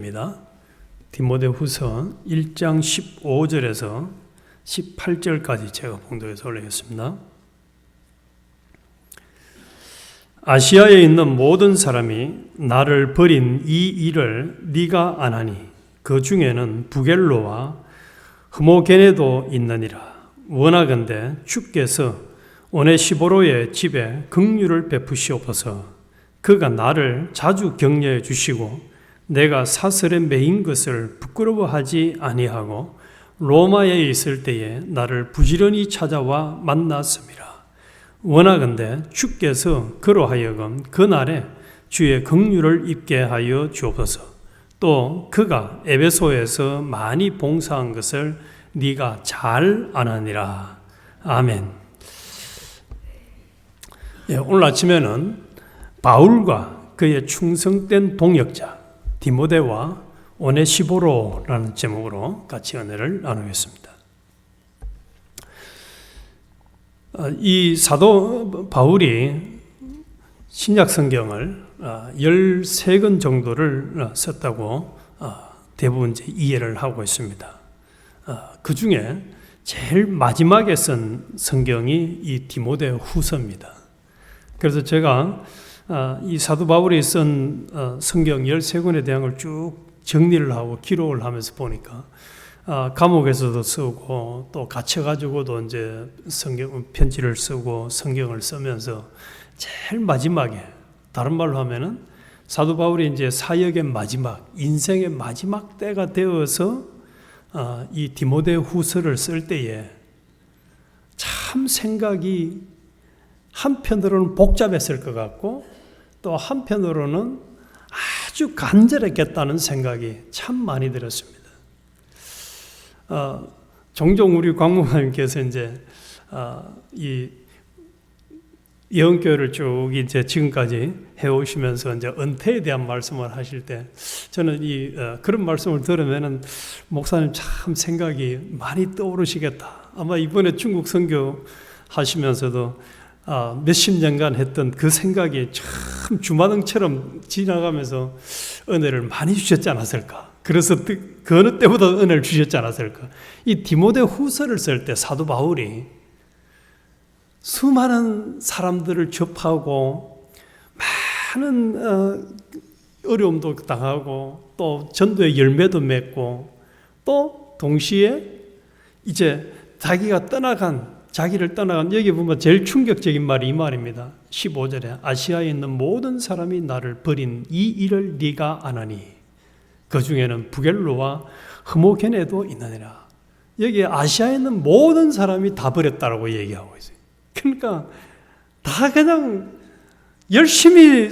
입니다. 디모데후서 1장 15절에서 18절까지 제가 봉독해서 올리겠습니다. 아시아에 있는 모든 사람이 나를 버린 이 일을 네가 아나니 그 중에는 부겔로와 흐모게네도 있느니라. 원하건대 주께서 오네시보로의 집에 긍휼을 베푸시옵소서. 그가 나를 자주 격려해 주시고 내가 사슬에 매인 것을 부끄러워하지 아니하고 로마에 있을 때에 나를 부지런히 찾아와 만났습니다. 원하건대 주께서 그로 하여금 그날에 주의 긍휼을 입게 하여 주옵소서. 또 그가 에베소에서 많이 봉사한 것을 네가 잘 아느니라. 아멘. 오늘 아침에는 바울과 그의 충성된 동역자 디모데와 오네시보로라는 제목으로 같이 은혜를 나누겠습니다. 이 사도 바울이 신약 성경을 13권 정도를 썼다고 대부분 이해를 하고 있습니다. 그 중에 제일 마지막에 쓴 성경이 이 디모데 후서입니다. 그래서 제가 이 사도 바울이 쓴 성경 13권에 대한 걸 쭉 정리를 하고 기록을 하면서 보니까 감옥에서도 쓰고 또 갇혀가지고도 이제 성경 편지를 쓰고 성경을 쓰면서 제일 마지막에, 다른 말로 하면은 사도 바울이 이제 사역의 마지막, 인생의 마지막 때가 되어서 이 디모데 후서를 쓸 때에 참 생각이 한편으로는 복잡했을 것 같고 또 한편으로는 아주 간절했겠다는 생각이 참 많이 들었습니다. 종종 우리 광목사님께서 이제 이 예언교회를 쭉 이제 지금까지 해오시면서 이제 은퇴에 대한 말씀을 하실 때 저는 그런 말씀을 들으면은 목사님 참 생각이 많이 떠오르시겠다. 아마 이번에 중국 선교 하시면서도 몇십 년간 했던 그 생각이 참 주마등처럼 지나가면서 은혜를 많이 주셨지 않았을까. 그래서 그 어느 때보다 은혜를 주셨지 않았을까. 이 디모데 후서를 쓸 때 사도 바울이 수많은 사람들을 접하고 많은 어려움도 당하고 또 전도의 열매도 맺고 또 동시에 이제 자기를 떠나간 여기 보면 제일 충격적인 말이 이 말입니다. 15절에 아시아에 있는 모든 사람이 나를 버린 이 일을 네가 아나니 그 중에는 부겔로와 흐모게네도 있느니라. 여기 아시아에 있는 모든 사람이 다 버렸다라고 얘기하고 있어요. 그러니까 다 그냥 열심히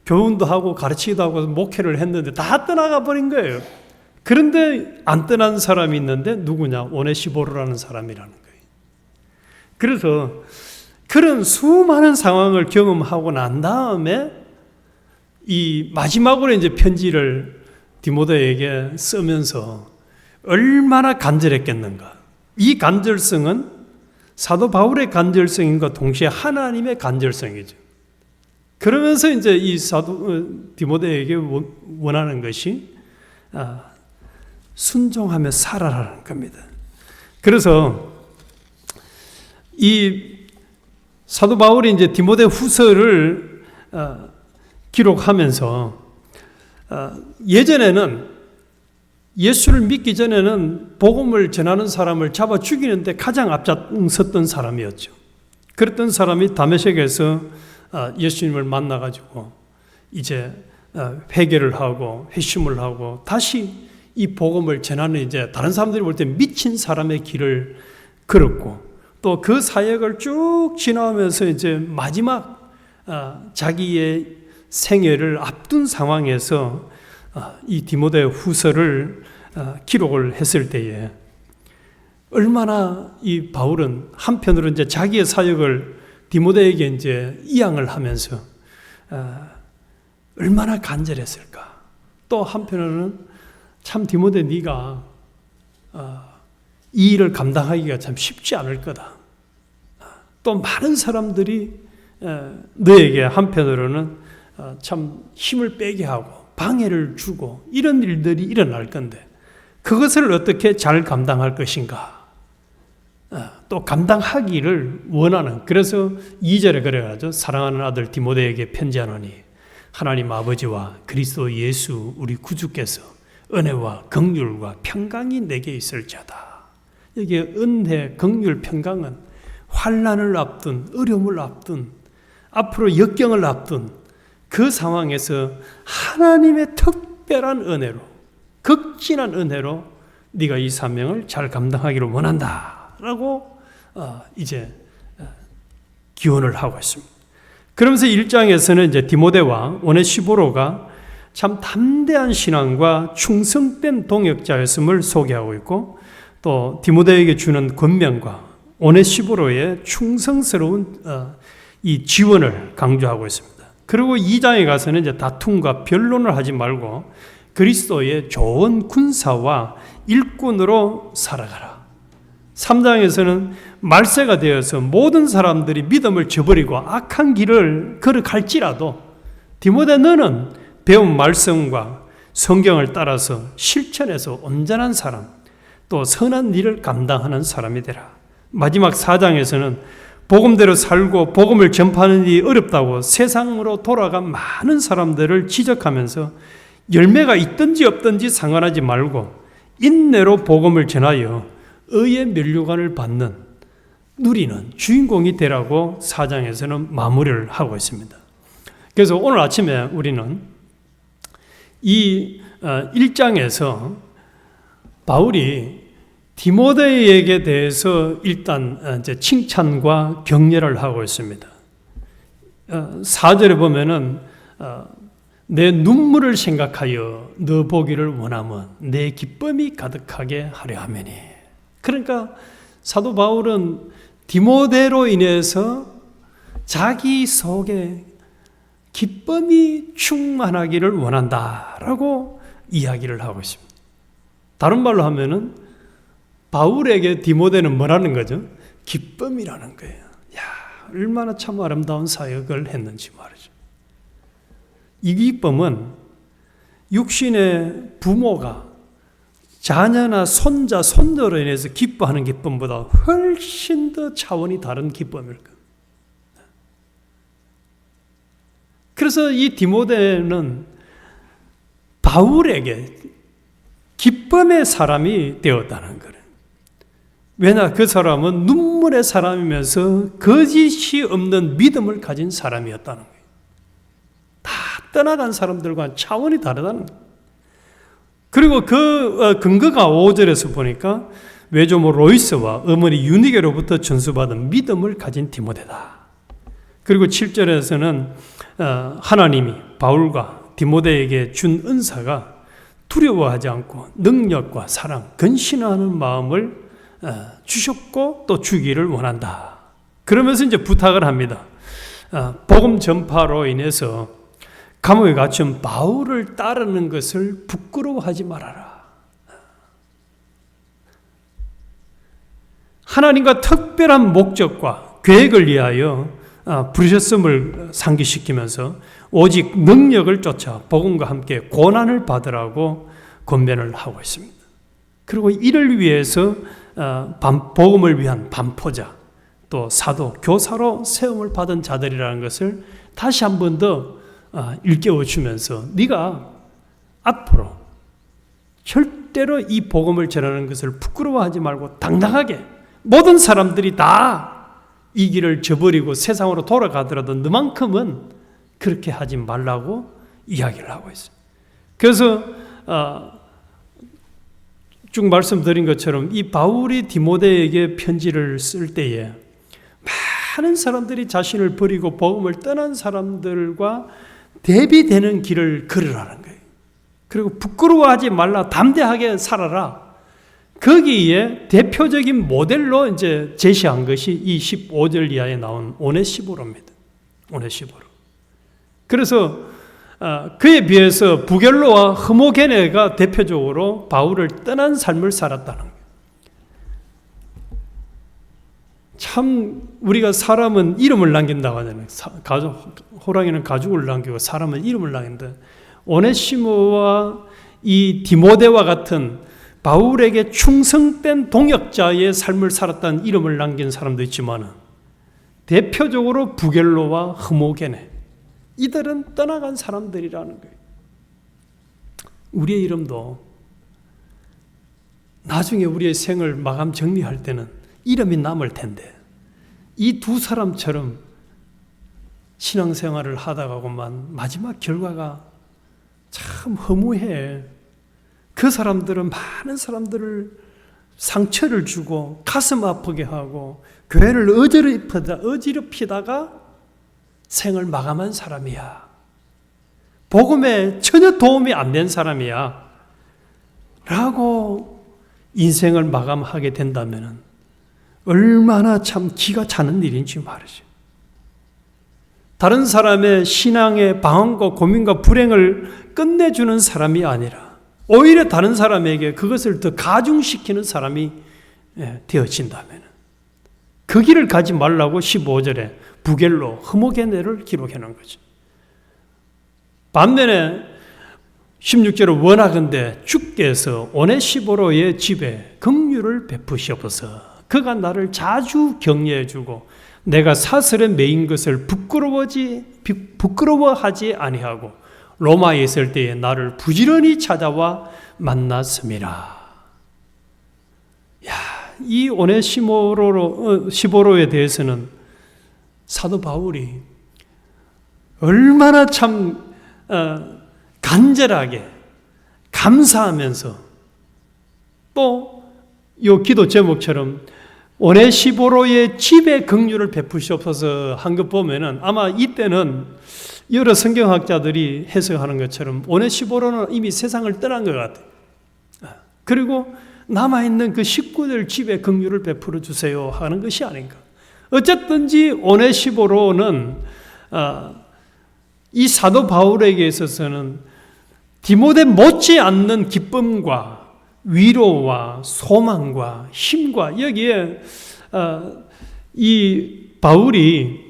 교훈도 하고 가르치기도 하고 목회를 했는데 다 떠나가 버린 거예요. 그런데 안 떠난 사람이 있는데 누구냐? 오네시보로라는 사람이라는 거예요. 그래서 그런 수많은 상황을 경험하고 난 다음에 이 마지막으로 이제 편지를 디모데에게 쓰면서 얼마나 간절했겠는가. 이 간절성은 사도 바울의 간절성인과 동시에 하나님의 간절성이죠. 그러면서 이제 이 사도 디모데에게 원하는 것이 순종하며 살아라는 겁니다. 그래서 이 사도 바울이 이제 디모데 후서를 기록하면서 예전에는 예수를 믿기 전에는 복음을 전하는 사람을 잡아 죽이는데 가장 앞장섰던 사람이었죠. 그랬던 사람이 다메섹에서 예수님을 만나가지고 이제 회개를 하고 회심을 하고 다시 이 복음을 전하는 이제 다른 사람들이 볼 때 미친 사람의 길을 걸었고 또 그 사역을 쭉 지나면서 이제 마지막 자기의 생애를 앞둔 상황에서 이 디모데 후서를 기록을 했을 때에 얼마나 이 바울은 한편으로 이제 자기의 사역을 디모데에게 이제 이양을 하면서 얼마나 간절했을까. 또 한편으로는 참 디모데 네가 이 일을 감당하기가 참 쉽지 않을 거다. 또 많은 사람들이 너에게 한편으로는 참 힘을 빼게 하고 방해를 주고 이런 일들이 일어날 건데 그것을 어떻게 잘 감당할 것인가? 또 감당하기를 원하는, 그래서 2절에 그래가지고 사랑하는 아들 디모데에게 편지하노니 하나님 아버지와 그리스도 예수 우리 구주께서 은혜와 긍휼과 평강이 내게 있을지어다. 여기에 은혜, 긍휼, 평강은 환난을 앞둔, 어려움을 앞둔, 앞으로 역경을 앞둔 그 상황에서 하나님의 특별한 은혜로, 극진한 은혜로 네가 이 사명을 잘 감당하기를 원한다라고 이제 기원을 하고 있습니다. 그러면서 1장에서는 이제 디모데와 오네시보로가 참 담대한 신앙과 충성된 동역자였음을 소개하고 있고, 또 디모데에게 주는 권면과 오네시보로의 충성스러운 이 지원을 강조하고 있습니다. 그리고 2장에 가서는 이제 다툼과 변론을 하지 말고 그리스도의 좋은 군사와 일꾼으로 살아가라. 3장에서는 말세가 되어서 모든 사람들이 믿음을 저버리고 악한 길을 걸어갈지라도 디모데 너는 배운 말씀과 성경을 따라서 실천해서 온전한 사람, 또 선한 일을 감당하는 사람이 되라. 마지막 4장에서는 복음대로 살고 복음을 전파하는 일이 어렵다고 세상으로 돌아간 많은 사람들을 지적하면서 열매가 있든지 없든지 상관하지 말고 인내로 복음을 전하여 의의 면류관을 받는, 누리는 주인공이 되라고 4장에서는 마무리를 하고 있습니다. 그래서 오늘 아침에 우리는 이 1장에서 바울이 디모데에게 대해서 일단 이제 칭찬과 격려를 하고 있습니다. 4절에 보면은 내 눈물을 생각하여 너 보기를 원하면 내 기쁨이 가득하게 하려 하매니. 그러니까 사도 바울은 디모데로 인해서 자기 속에 기쁨이 충만하기를 원한다라고 이야기를 하고 있습니다. 다른 말로 하면은 바울에게 디모데는 뭐라는 거죠? 기쁨이라는 거예요. 야, 얼마나 참 아름다운 사역을 했는지 말이죠. 이 기쁨은 육신의 부모가 자녀나 손자, 손녀로 인해서 기뻐하는 기쁨보다 훨씬 더 차원이 다른 기쁨일 거예요. 그래서 이 디모데는 바울에게 기쁨의 사람이 되었다는 거예요. 왜냐, 그 사람은 눈물의 사람이면서 거짓이 없는 믿음을 가진 사람이었다는 거예요. 다 떠나간 사람들과 차원이 다르다는 거예요. 그리고 그 근거가 5절에서 보니까 외조모 로이스와 어머니 유니게로부터 전수받은 믿음을 가진 디모데다. 그리고 7절에서는 하나님이 바울과 디모데에게 준 은사가 두려워하지 않고 능력과 사랑, 근신하는 마음을 주셨고 또 주기를 원한다. 그러면서 이제 부탁을 합니다. 복음 전파로 인해서 감옥에 갇힌 바울을 따르는 것을 부끄러워하지 말아라. 하나님과 특별한 목적과 계획을 위하여 부르셨음을 상기시키면서 오직 능력을 쫓아 복음과 함께 고난을 받으라고 권면을 하고 있습니다. 그리고 이를 위해서 복음을 위한 반포자, 또 사도, 교사로 세움을 받은 자들이라는 것을 다시 한 번 더 일깨워 주면서 네가 앞으로 절대로 이 복음을 전하는 것을 부끄러워하지 말고 당당하게 모든 사람들이 다 이 길을 저버리고 세상으로 돌아가더라도 너만큼은 그렇게 하지 말라고 이야기를 하고 있어요. 그래서 쭉 말씀드린 것처럼 이 바울이 디모데에게 편지를 쓸 때에 많은 사람들이 자신을 버리고 복음을 떠난 사람들과 대비되는 길을 걸으라는 거예요. 그리고 부끄러워하지 말라, 담대하게 살아라. 거기에 대표적인 모델로 이제 제시한 것이 이 15절 이하에 나온 오네시보로입니다. 오네시보로. 그래서 그에 비해서 부겔로와 흐모게네가 대표적으로 바울을 떠난 삶을 살았다는 거예요. 참 우리가 사람은 이름을 남긴다고 하잖아요. 호랑이는 가죽을 남기고 사람은 이름을 남긴다. 오네시모와 이 디모데와 같은 바울에게 충성된 동역자의 삶을 살았다는 이름을 남긴 사람도 있지만 대표적으로 부겔로와 흐모게네, 이들은 떠나간 사람들이라는 거예요. 우리의 이름도 나중에 우리의 생을 마감 정리할 때는 이름이 남을 텐데 이 두 사람처럼 신앙생활을 하다가고만 마지막 결과가 참 허무해. 그 사람들은 많은 사람들을 상처를 주고 가슴 아프게 하고 교회를 어지럽히다가 생을 마감한 사람이야. 복음에 전혀 도움이 안 된 사람이야. 라고 인생을 마감하게 된다면 얼마나 참 기가 차는 일인지 말이죠. 다른 사람의 신앙의 방황과 고민과 불행을 끝내주는 사람이 아니라 오히려 다른 사람에게 그것을 더 가중시키는 사람이 되어진다면 그 길을 가지 말라고 15절에 부겔로 흐모게네를 기록해 놓은 거죠. 반면에 16절에 원하건대 주께서 오네시보로의 집에 긍휼을 베푸시옵소서. 그가 나를 자주 격려해 주고 내가 사슬에 매인 것을 부끄러워하지 아니하고 로마에 있을 때에 나를 부지런히 찾아와 만났습니다. 이 오네시보로에 대해서는 사도 바울이 얼마나 참 간절하게 감사하면서 또 이 기도 제목처럼 오네시보로의 집에 긍휼을 베푸시옵소서 한 것 보면은 아마 이때는 여러 성경학자들이 해석하는 것처럼 오네시보로는 이미 세상을 떠난 것 같아요. 그리고 남아있는 그 식구들 집에 긍휼을 베풀어 주세요 하는 것이 아닌가. 어쨌든지 오네시보로는 이 사도 바울에게 있어서는 디모데 못지않는 기쁨과 위로와 소망과 힘과 여기에 이 바울이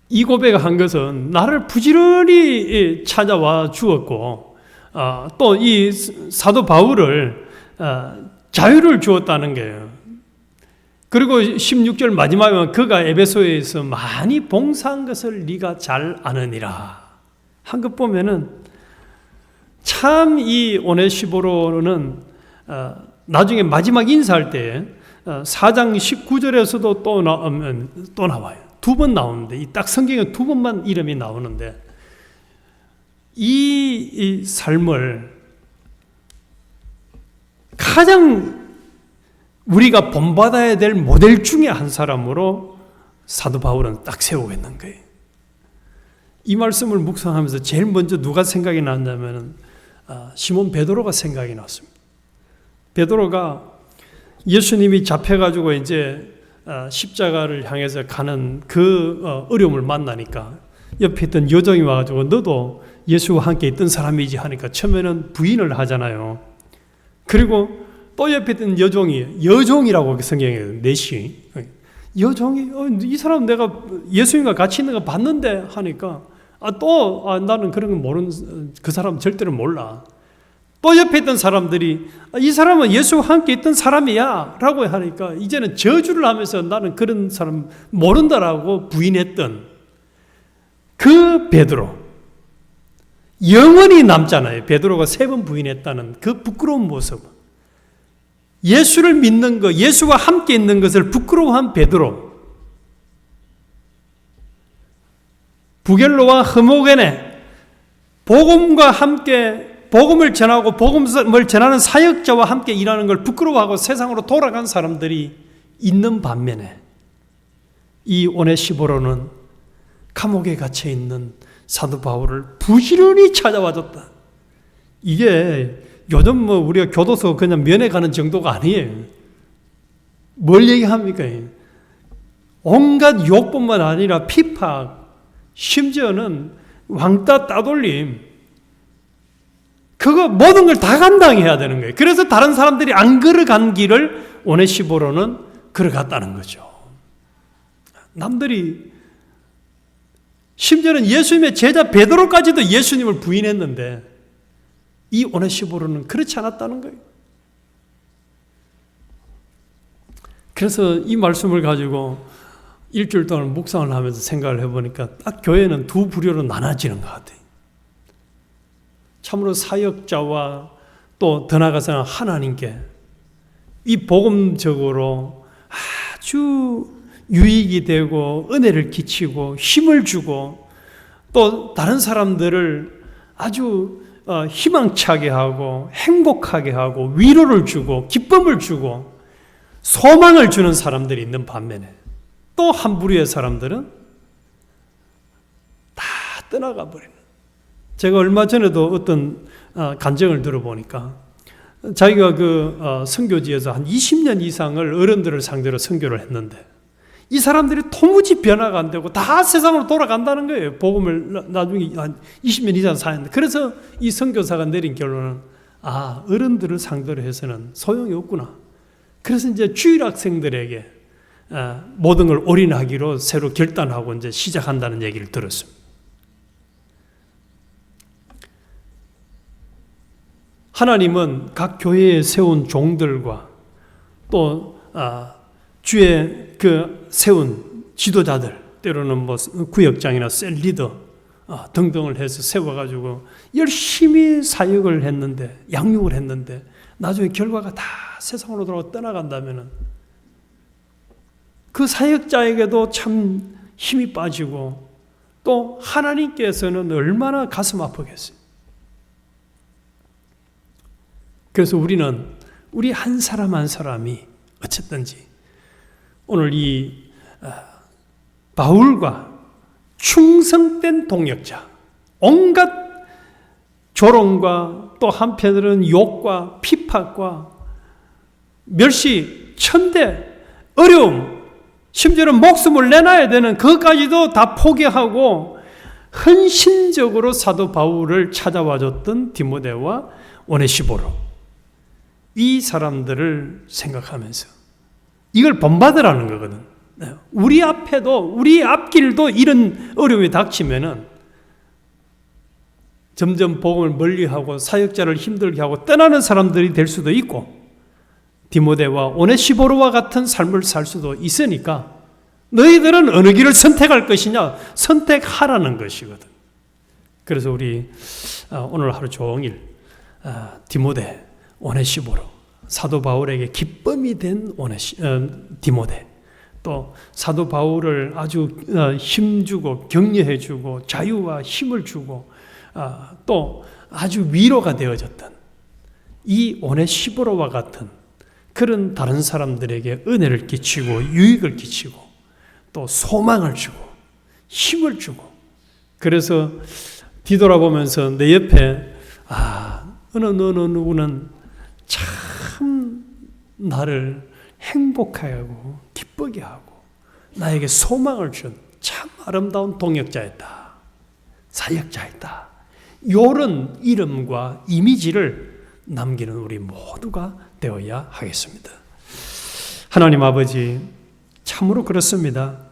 이 고백을 한 것은 나를 부지런히 찾아와 주었고 또 이 사도 바울을 자유를 주었다는 거예요. 그리고 16절 마지막에 그가 에베소에서 많이 봉사한 것을 네가 잘 아느니라 한 것 보면은 참 이 오네시보로는 나중에 마지막 인사할 때 4장 19절에서도 또 나와요. 두 번 나오는데 이 딱 성경에 두 번만 이름이 나오는데 이 삶을 가장 우리가 본받아야 될 모델 중에 한 사람으로 사도 바울은 딱 세우고 있는 거예요. 이 말씀을 묵상하면서 제일 먼저 누가 생각이 났냐면 시몬 베드로가 생각이 났습니다. 베드로가 예수님이 잡혀가지고 이제 십자가를 향해서 가는 그 어려움을 만나니까 옆에 있던 여종이 와가지고 너도 예수와 함께 있던 사람이지 하니까 처음에는 부인을 하잖아요. 그리고 또 옆에 있던 여종이라고 성경에 넷이 여종이 이 사람 내가 예수님과 같이 있는 거 봤는데 하니까 나는 그런 거 모르는 그 사람 절대로 몰라. 또 옆에 있던 사람들이 이 사람은 예수와 함께 있던 사람이야 라고 하니까 이제는 저주를 하면서 나는 그런 사람 모른다라고 부인했던 그 베드로, 영원히 남잖아요. 베드로가 3번 부인했다는 그 부끄러운 모습, 예수를 믿는 것, 예수와 함께 있는 것을 부끄러워한 베드로, 부겔로와 흐모게네, 복음과 함께 복음을 전하고 복음을 전하는 사역자와 함께 일하는 걸 부끄러워하고 세상으로 돌아간 사람들이 있는 반면에 이 오네시보로는 감옥에 갇혀 있는 사도 바울을 부지런히 찾아와줬다. 이게 요즘 우리가 교도소 그냥 면회 가는 정도가 아니에요. 뭘 얘기합니까? 온갖 욕뿐만 아니라 핍박, 심지어는 왕따 따돌림, 그거 모든 걸 다 감당해야 되는 거예요. 그래서 다른 사람들이 안 걸어간 길을 오네시보로는 걸어갔다는 거죠. 남들이 심지어는 예수님의 제자 베드로까지도 예수님을 부인했는데 이 오네시보로는 그렇지 않았다는 거예요. 그래서 이 말씀을 가지고 일주일 동안 묵상을 하면서 생각을 해보니까 딱 교회는 두 부류로 나눠지는 것 같아요. 참으로 사역자와 또 더 나아가서는 하나님께 이 복음적으로 아주 유익이 되고 은혜를 끼치고 힘을 주고 또 다른 사람들을 아주 희망차게 하고 행복하게 하고 위로를 주고 기쁨을 주고 소망을 주는 사람들이 있는 반면에 또 한 부류의 사람들은 다 떠나가 버리는. 제가 얼마 전에도 어떤 간증을 들어보니까 자기가 그 선교지에서 한 20년 이상을 어른들을 상대로 선교를 했는데 이 사람들이 도무지 변화가 안 되고 다 세상으로 돌아간다는 거예요. 복음을 나중에 한 20년 이상 사는데. 그래서 이 선교사가 내린 결론은 어른들을 상대로 해서는 소용이 없구나. 그래서 이제 주일 학생들에게 모든 걸 올인하기로 새로 결단하고 이제 시작한다는 얘기를 들었습니다. 하나님은 각 교회에 세운 종들과 또 주의 그 세운 지도자들, 때로는 뭐 구역장이나 셀 리더 등등을 해서 세워가지고 열심히 사역을 했는데, 양육을 했는데 나중에 결과가 다 세상으로 돌아가 떠나간다면은 그 사역자에게도 참 힘이 빠지고 또 하나님께서는 얼마나 가슴 아프겠어요. 그래서 우리는 우리 한 사람 한 사람이 어쨌든지 오늘 이 바울과 충성된 동역자, 온갖 조롱과 또 한편으로는 욕과 피팍과 멸시, 천대, 어려움, 심지어는 목숨을 내놔야 되는 그것까지도 다 포기하고 헌신적으로 사도 바울을 찾아와줬던 디모데와 오네시보로, 이 사람들을 생각하면서 이걸 본받으라는 거거든. 우리 앞에도, 우리 앞길도 이런 어려움이 닥치면은 점점 복음을 멀리하고 사역자를 힘들게 하고 떠나는 사람들이 될 수도 있고 디모데와 오네시보로와 같은 삶을 살 수도 있으니까 너희들은 어느 길을 선택할 것이냐? 선택하라는 것이거든. 그래서 우리 오늘 하루 종일 디모데, 오네시보로, 사도 바울에게 기쁨이 된 디모데, 또 사도 바울을 아주 힘주고 격려해주고 자유와 힘을 주고 또 아주 위로가 되어졌던 이 오네시보로와 같은 그런 다른 사람들에게 은혜를 끼치고 유익을 끼치고 또 소망을 주고 힘을 주고, 그래서 뒤돌아보면서 내 옆에 어느 누구는 참 나를 행복하게 하고 기쁘게 하고 나에게 소망을 준 참 아름다운 동역자였다, 사역자였다, 이런 이름과 이미지를 남기는 우리 모두가 되어야 하겠습니다. 하나님 아버지, 참으로 그렇습니다.